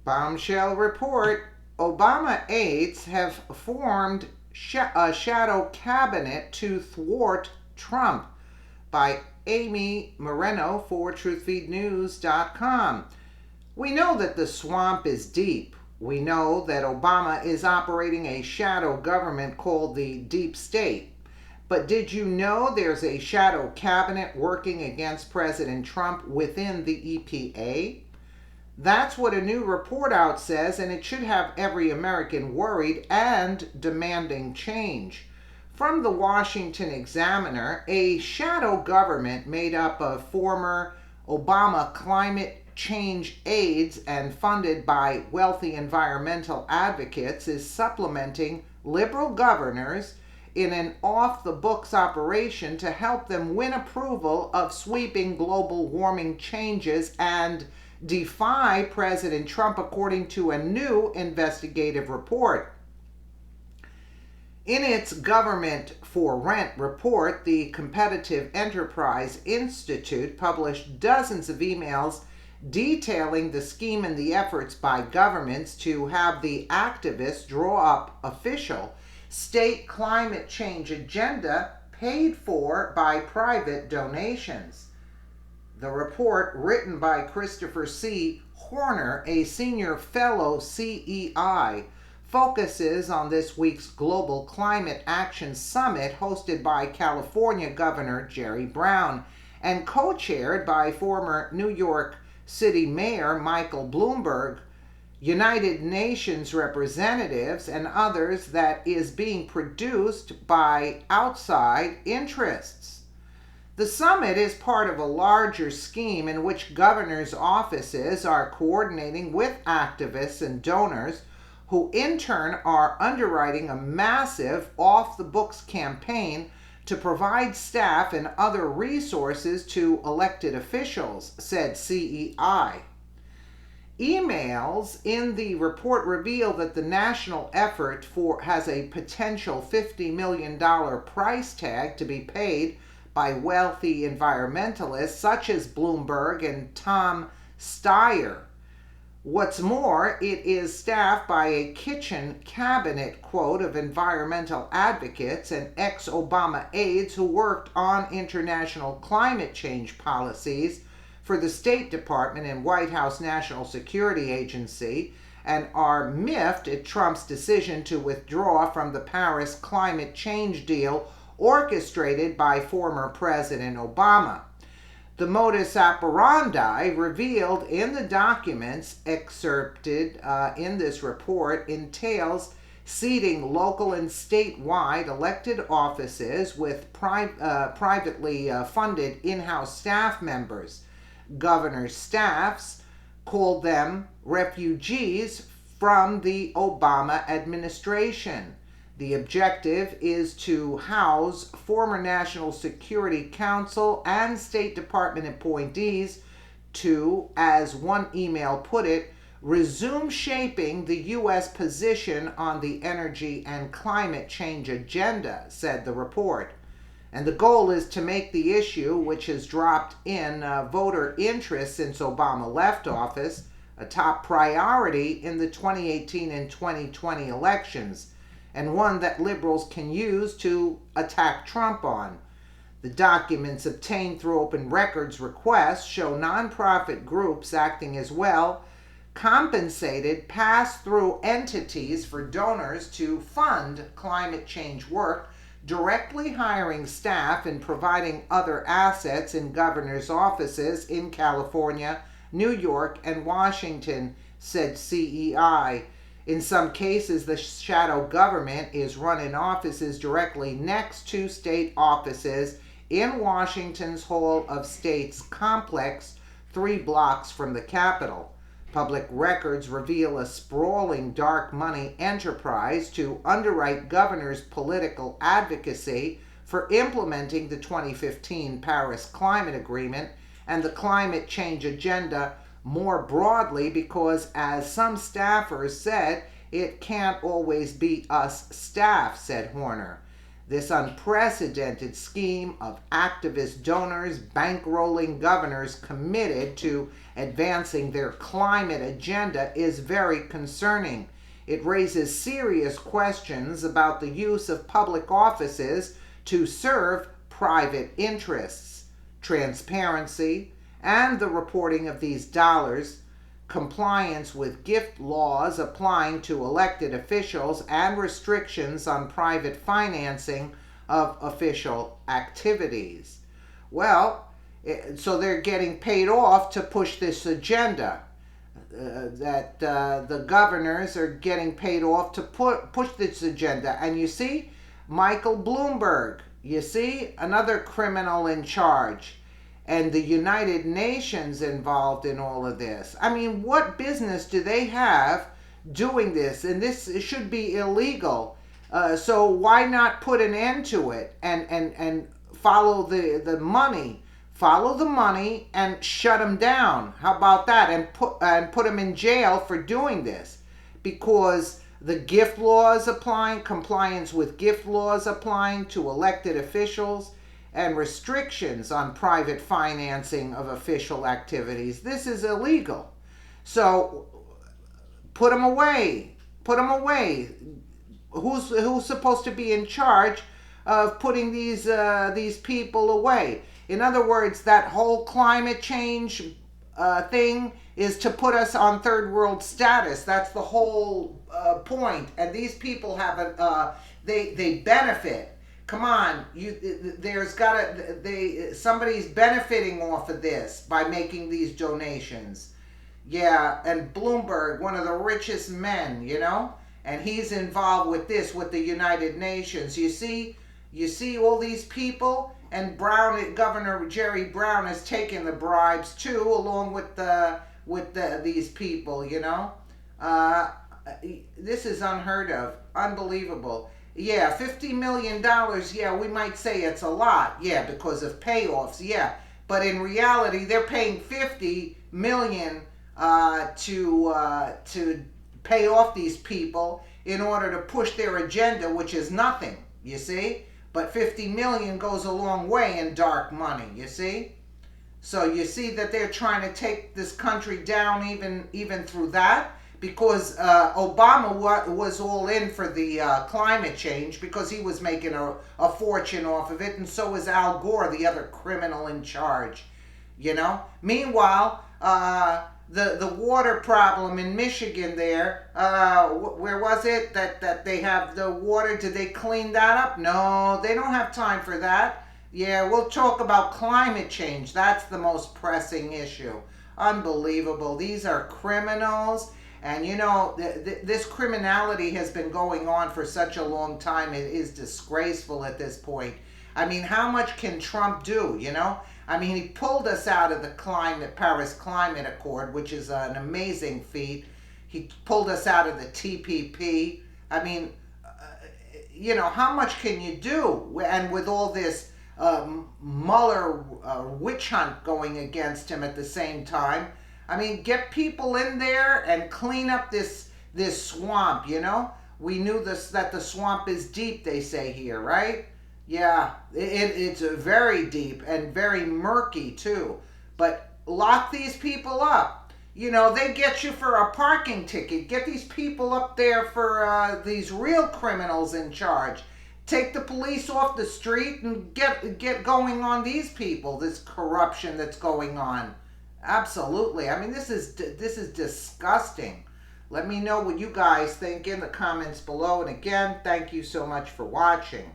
Bombshell report: Obama aides have formed a shadow cabinet to thwart Trump, by Amy Moreno for TruthFeedNews.com. We know that the swamp is deep. We know that Obama is operating a shadow government called the Deep State. But did you know there's a shadow cabinet working against President Trump within the EPA? That's what a new report out says, and it should have every American worried and demanding change. From the Washington Examiner, a shadow government made up of former Obama climate change aides and funded by wealthy environmental advocates is supplementing liberal governors in an off the books operation to help them win approval of sweeping global warming changes and defy President Trump, according to a new investigative report. In its Government for Rent report, the Competitive Enterprise Institute published dozens of emails detailing the scheme and the efforts by governments to have the activists draw up official state climate change agenda paid for by private donations. The report, written by Christopher C. Horner, a senior fellow CEI, focuses on this week's Global Climate Action Summit hosted by California Governor Jerry Brown and co-chaired by former New York City Mayor Michael Bloomberg, United Nations representatives, and others, that is being produced by outside interests. The summit is part of a larger scheme in which governors' offices are coordinating with activists and donors, who in turn are underwriting a massive off-the-books campaign to provide staff and other resources to elected officials, said CEI. Emails in the report reveal that the national effort has a potential $50 million price tag to be paid by wealthy environmentalists such as Bloomberg and Tom Steyer. What's more, it is staffed by a kitchen cabinet, quote, of environmental advocates and ex-Obama aides who worked on international climate change policies for the State Department and White House National Security Agency, and are miffed at Trump's decision to withdraw from the Paris climate change deal orchestrated by former President Obama. The modus operandi revealed in the documents excerpted in this report entails seating local and statewide elected offices with privately funded in-house staff members. Governors' staffs called them refugees from the Obama administration. The objective is to house former National Security Council and State Department appointees to, as one email put it, resume shaping the U.S. position on the energy and climate change agenda, said the report. And the goal is to make the issue, which has dropped in voter interest since Obama left office, a top priority in the 2018 and 2020 elections, and one that liberals can use to attack Trump on. The documents obtained through open records requests show nonprofit groups acting as well compensated pass-through entities for donors to fund climate change work, directly hiring staff and providing other assets in governors' offices in California, New York, and Washington, said CEI. In some cases, the shadow government is running offices directly next to state offices in Washington's Hall of States complex, 3 blocks from the Capitol. Public records reveal a sprawling dark money enterprise to underwrite governors' political advocacy for implementing the 2015 Paris Climate Agreement and the climate change agenda more broadly, because, as some staffers said, it can't always be us staff, said Horner. This unprecedented scheme of activist donors bankrolling governors committed to advancing their climate agenda is very concerning. It raises serious questions about the use of public offices to serve private interests, transparency, and the reporting of these dollars, compliance with gift laws applying to elected officials, and restrictions on private financing of official activities. Well, so they're getting paid off to push this agenda. The governors are getting paid off to push this agenda. And you see, Michael Bloomberg, you see, another criminal in charge, and the United Nations involved in all of this. I mean, what business do they have doing this? And this should be illegal. So why not put an end to it and follow the money? Follow the money and shut them down. How about that? And put them in jail for doing this, because the gift laws applying, compliance with gift laws applying to elected officials, and restrictions on private financing of official activities. This is illegal. So put them away. Put them away. Who's supposed to be in charge of putting these people away? In other words, that whole climate change thing is to put us on third world status. That's the whole point. And these people have they benefit. Come on, somebody's benefiting off of this by making these donations. Yeah, and Bloomberg, one of the richest men, and he's involved with this, with the United Nations. You see all these people, and Governor Jerry Brown has taken the bribes too, along with these people. This is unheard of, unbelievable. Yeah, $50 million, yeah, we might say it's a lot, yeah, because of payoffs, yeah. But in reality, they're paying $50 million to pay off these people in order to push their agenda, which is nothing, you see? But $50 million goes a long way in dark money, you see? So you see that they're trying to take this country down even through that, because Obama was all in for the climate change, because he was making a fortune off of it, and so was Al Gore, the other criminal in charge, Meanwhile, the water problem in Michigan there, where was it that they have the water? Did they clean that up? No, they don't have time for that. Yeah, we'll talk about climate change. That's the most pressing issue. Unbelievable. These are criminals. And this criminality has been going on for such a long time. It is disgraceful at this point. I mean, how much can Trump do, I mean, he pulled us out of the Paris Climate Accord, which is an amazing feat. He pulled us out of the TPP. I mean, how much can you do? And with all this Mueller witch hunt going against him at the same time, I mean, get people in there and clean up this swamp, We knew that the swamp is deep, they say here, right? Yeah, it's very deep and very murky, too. But lock these people up. They get you for a parking ticket. Get these people up there for these real criminals in charge. Take the police off the street and get going on these people, this corruption that's going on. Absolutely. I mean, this is disgusting. Let me know what you guys think in the comments below. And again, thank you so much for watching.